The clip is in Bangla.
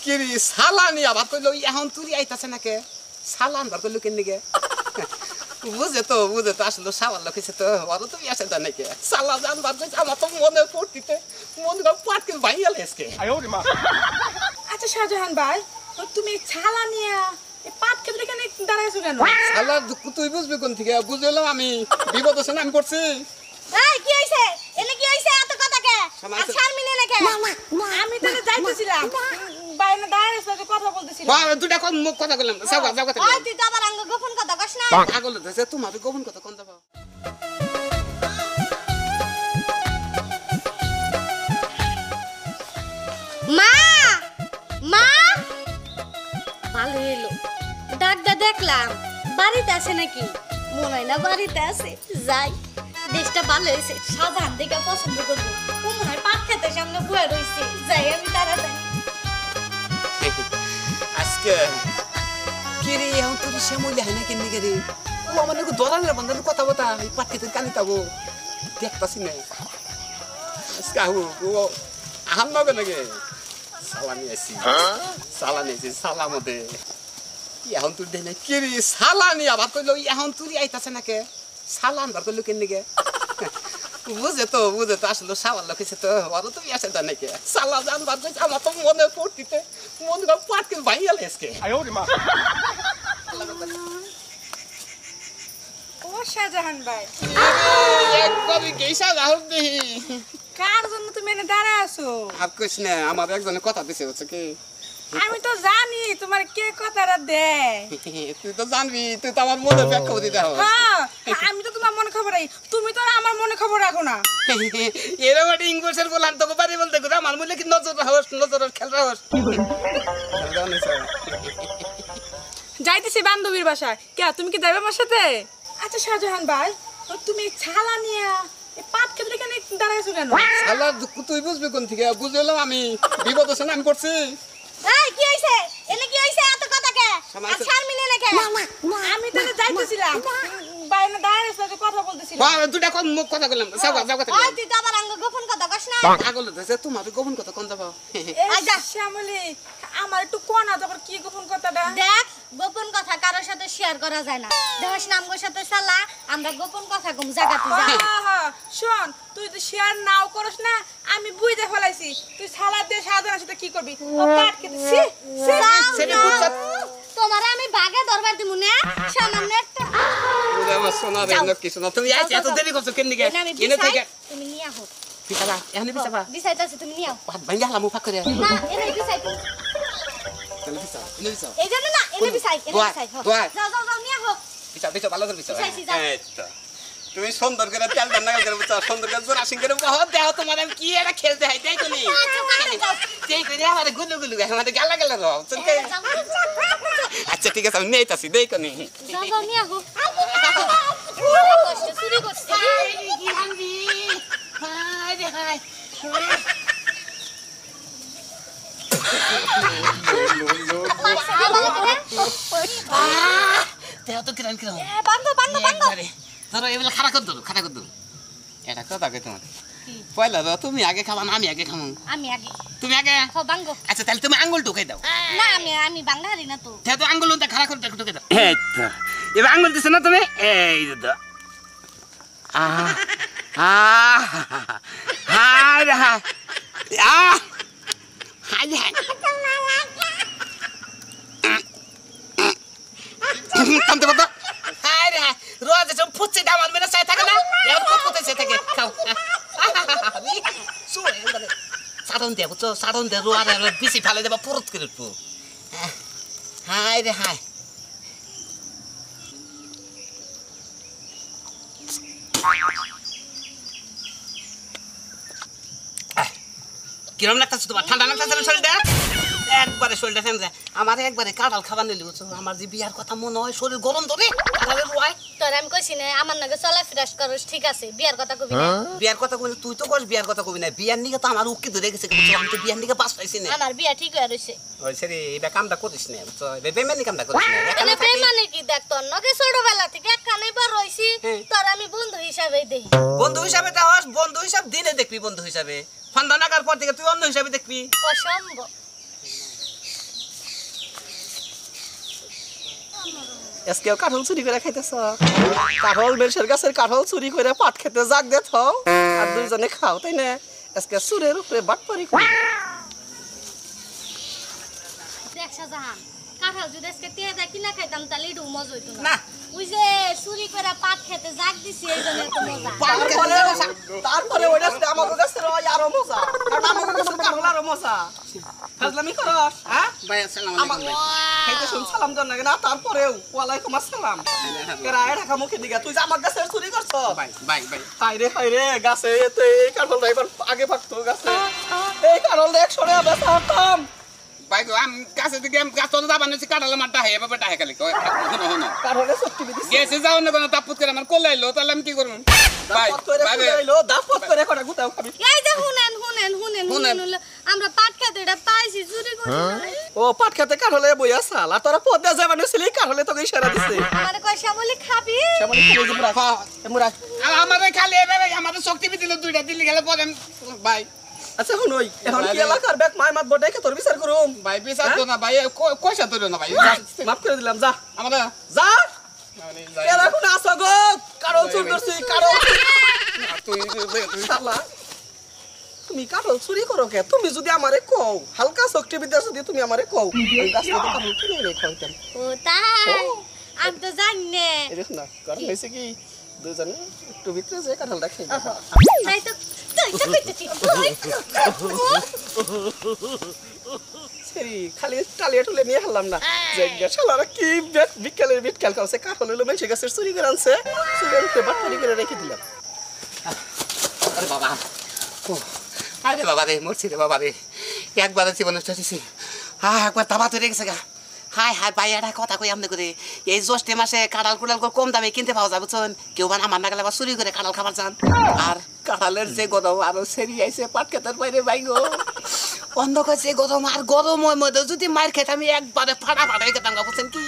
কিরি সালানি আবার কইলো এখন তুই আইতাছে নাকি সালান বার কইলো কেন নিকে বুঝে তো আসলে সাবাল লোকেছে তো ওরা তুমি আসে তা নাকি সালা জানবার কইছে আমার তো মনে পড়তিতে মনে কর পাটকে ভাইয়া লেসকে আচ্ছা শাহজাহান ভাই তুমি ছালা নিয়ে এই পাট ক্ষেত্রে কেন দাঁড়াইছো কেন সালা তুই বুঝবি কোন থেকে বুঝলাম আমি বিপদ আছে না আমি করছি এই কি হইছে এনে কি হইছে এত কথা কে আর ছাড় মিলে নাকি আমি তো যাইতেছিলাম বাইরে দাঁড়াইছো তো কথা বলতেছিলাম বাবা দুটা কোন মুখ কথা বললাম যাও কথা ওই তুই তো আবার আঙ্গ গোপন কথা কস না পাগল হইছে তোমার গোপন কথা কোন যাবা মা মা ভালো হইলো ডাকটা দেখলাম বাড়িতে আছে নাকি মনে হয় না বাড়িতে আছে যাই দেশটা ভালো হয়েছে সাধারণ দিকে পছন্দ করবো ও মনে হয় পাট খেতে সামনে বয়ে রয়েছে যাই আমি তাড়াতাড়ি আজকে কিরে এখন তুই শ্যামলি হয় না কেন রে ও আমার নাকি দরানের বন্ধনের কথা বতা এই পাটকেতে কানি তাবো দেখতাছি না আজকে ও আহাম নবে নাকি সালামি আছি সালামতে এখন তুই দেখ না কিরে সালানি আবার কইলো এখন তুই আইতাছে নাকি সালান বার কইলো কেন নিকে বুঝে তো আসলে সাবাল লোকেছে তো ওরা তুমি আসে তা নাকি সালা জানবার কইছে আমার তো মনে পড়তিতে মনে কর পাটকে ভাইয়া লেসকে ও শাহজাহান ভাই একবার গেইসা রাহুল দেহি কার জন্য তুমি এনে দাঁড়ায় আছো আর কইস না আমার একজনের কথা দিছে হচ্ছে কি আমি তো জানি তোমার কে কথাটা দেয় তুই তো জানবি তুই তো আমার মনে ব্যাখ্যা দিতে হবে হ্যাঁ আমি তো তোমার মনে খবর রাখি তুমি তো আমার মনে খবর রাখো না এরকম একটা ইংলিশের বললাম তোকে বাড়ি বলতে গেলে আমার মনে কি নজর খেল রাহস যাইতেছি বান্ধবীর বাসায় কে তুমি কি যাবে আমার সাথে আচ্ছা শাহজাহান ভাই তুমি ছালা নিয়ে এই পাট ক্ষেত্রে কেন দাঁড়াইছো কেন শালা তুই বুঝবি কোন থেকে বুঝলাম আমি বিপদ আছে না আমি করছি এই কি হইছে এনে কি হইছে এত কথা কে আর ছাড় মিলে নাকি আমি তো যাইতেছিলাম বাইরে দাঁড়াইছো তো কথা বলতেছিলাম বাবা দুটা কোন মুখ কথা বললাম যাও কথা ওই তুই তো আবার আঙ্গ গোপন কথা কস না পাগল হইছে তোমার গোপন কথা কোন যাবা আচ্ছা শ্যামলি আমার একটু কোনা তারপর কি গোপন কথাটা দেখ গোপন কথা কারোর সাথে শেয়ার করা যায় না দেহস নামগোর সাথে সালা আমরা গোপন কথা কম জায়গাতে যাই শোন তুই তো শেয়ার নাও করস না আমি বুঝতে ফেলাইছি তুই সালা দিয়ে সাধারণের সাথে কি করবি ও পাট খেতে সেটা বুঝছ তোমারে আমি বাগে দরবার দিমু না সামান্য একটা ওরে আমার সোনা রে কিছু না তুমি এত দেরি করছো কেন নিকে এনে থেকে তুমি নিয়া হো পিছাবা এখানে পিছাবা বিছাইতাছি তুমি নিয়াও পাট ভাঙ্গা হালামু ফাক করে না এনে বিছাই চল পিছা এনে পিছা এই জন্য না এনে বিছাই যাও নিয়া হো পিছা ভালো করে পিছা বিছাইছি যাও এই তো তুমি সুন্দর করে তেল রান্না করে বুঝছো সুন্দর করে জোড়া সিং করে বহুত দেহ তোমার আমি কি এটা খেলতে হয় তাই কোনি তাই কই আমারে গুলু আমারে গালা রও চলকে আচ্ছা ঠিক আছে আমি নেইতাছি দেই কোনি যাও নিয়া হো চুরি করছি কি হানবি হায় রে হায় দেহ তো কিরান বান্ধব ধরো এগুলো খারাপ করে ধরো এটা কথা কই তোমার পয়লা তুমি আগে খাবা না আমি আগে খামু আমি আগে তুমি আগে হো বাঙ্গো আচ্ছা তাহলে তুমি আঙ্গুল ঢুকাই দাও না আমি বাঙ্গাহারি না তো তো আঙ্গুল খারাপ করে ঢুকাই দাও এই তো এবার আঙ্গুল দিছ না তুমি এই তো হায় রে হায় থামতে পারতো হায় রে হায় রোজ এসব ফুটছে আমার মেরে চাই থাকে না এবার কত চাই থাকে খাও সাধন দিয়ে বুঝছো সাধন দিয়ে রোয়ার বেশি ফেলে দেবা পুরত করে উঠবো হায় রে হায় কিরম লাগতেছে তোমার ঠান্ডা লাগতেছে না শরীরটা একবারে শরীরটা ঠান্ডা আমার একবারে কাঁঠাল খাবার নিলি বুঝছো আমার যে বিয়ার কথা মনে হয় শরীর গরম ধরে কাঁঠালের রোয়ায় তোর আমি কইছি না আমার নাকি চলা ফিরাস করস ঠিক আছে বিয়ার কথা কবি না বিয়ার কথা কবি তুই তো কস বিয়ার কথা কবি না বিয়ার নিকে তো আমার উকি ধরে গেছে বুঝছো আমি তো বিয়ার নিকে পাস পাইছি না আমার বিয়া ঠিক হয়ে রইছে ওই সরি এটা কামটা করিস না বুঝছো বেমানি কামটা করিস না এখানে বেমানি কি দেখ তোর নকে ছোটবেলা থেকে একখানে পর রইছি তোর আমি বন্ধু হিসাবেই দেখি বন্ধু হিসাবে দেওয়াস বন্ধু হিসাব দিনে দেখবি বন্ধু হিসাবে সন্ধ্যা নাগার পর থেকে তুই অন্য হিসাবে দেখবি অসম্ভব আজকেও কাঁঠাল চুরি করে খাইতেছ কাঁঠাল বেলসের গাছের কাঁঠাল চুরি করে পাট খেতে জাগ দে থাও আর দুইজনে খাও তাই না আজকে চুরের উপরে বাটপারি করি দেখ শাহজাহান কাঁঠাল যদি আজকে টিয়া দা কিনা খাইতাম তাহলে একটু মজা হইতো না। না ওই যে চুরি করে পাট খেতে জাগ দিছি এই জন্য এত মজা তারপরে ওইটা আমাকে গাছের আরো মজা কারণ আমাকে গাছের কাঁঠাল আরো মজা ফাজলামি করস হ্যাঁ ভাই আসসালামু আলাইকুম ভাই খাইতে শুন সালাম জান না তারপরেও ওয়ালাইকুম আসসালাম কেরা ঢাকা মুখে দিগা তুই যে আমার গাছের চুরি করছ ভাই ভাই ভাই হাই রে গাছে তো এই কাঁঠালটা এবার আগে পাকতো গাছে এই কাঁঠালটা 100 টাকা বেচা হতাম ভাই গো আম কাছে থেকে গাছ তো দাবানো সে কাটালে মারটা হে বাবা টাহে খালি কই হনো হনো কাঁঠালে শক্তি দিছি গেছে যাও না কোন তাপুত করে আমার কোলাইলো তাহলে আমি কি করব ভাই দাপট করে ভাই খুলাইলো দাপট করে কটা গুতাও খাবি এই যে শুনেন আমরা পাট খেতে এটা পাইছি চুরি করে ও পাট খেতে কাঁঠালে বইয়া সাল আর তোরা পদ্মা যাবানো ছিলি কাঁঠালে তোকে ইশারা দিছে আমার কয় শ্যামলি খাবি শ্যামলি খালি যে মুরা মুরা আমারে খালি এভাবে আমারে শক্তি দিল দুইটা দিল্লি গেলে পরে ভাই আচ্ছা শুনই এখন কি এলাকার ব্যাক মাই মাত বড় দেখে তোর বিচার করুম ভাই বিচার তো না ভাই কয়সা তোর না ভাই মাফ করে দিলাম যা আমরা যা এরা কোন আসো গো কারো চুর করছি কারো তুই শালা তুমি কাঠল চুরি করো কে তুমি যদি আমারে কও হালকা শক্তি বিদ্যা যদি তুমি আমারে কও ওই গাছ থেকে কাঠল কিনে এনে খাইতাম ও তাই আমি তো জানি না এরকম না কারণ হয়েছে কি দুজনে একটু ভিতরে যে কাঠলটা খাই তাই তো তাই তো কইতেছি সেরি খালি টালিয়ে টুলে নিয়ে হারলাম না যে শালারা কি বিকেলের বিটকাল খাওয়াছে কাঠল হলো মেশে গাছের চুরি করে আনছে চুরির উপরে বাটপারি করে রেখে দিলাম আরে বাবা আরে বাবা রে মরছি রে বাবা রে একবার জীবনে চলেছি একবার দাবা তো রেখেছে গা হাই হাই ভাই এটা কথা কই আমনে করে এই জ্যৈষ্ঠ মাসে কাঁঠাল কুড়াল কম দামে কিনতে পাওয়া যাবে বুঝছেন কেউ বান আমার নাগালে আবার চুরি করে কাঁঠাল খাবার চান আর কাঁঠালের যে গরম আরো সেরি আইছে পাট খেতার বাইরে ভাই গো অন্ধকার যে গরম আর গরমের মধ্যে যদি মার খেতে আমি একবারে ফাটা ফাটাই খেতাম বুঝছেন কি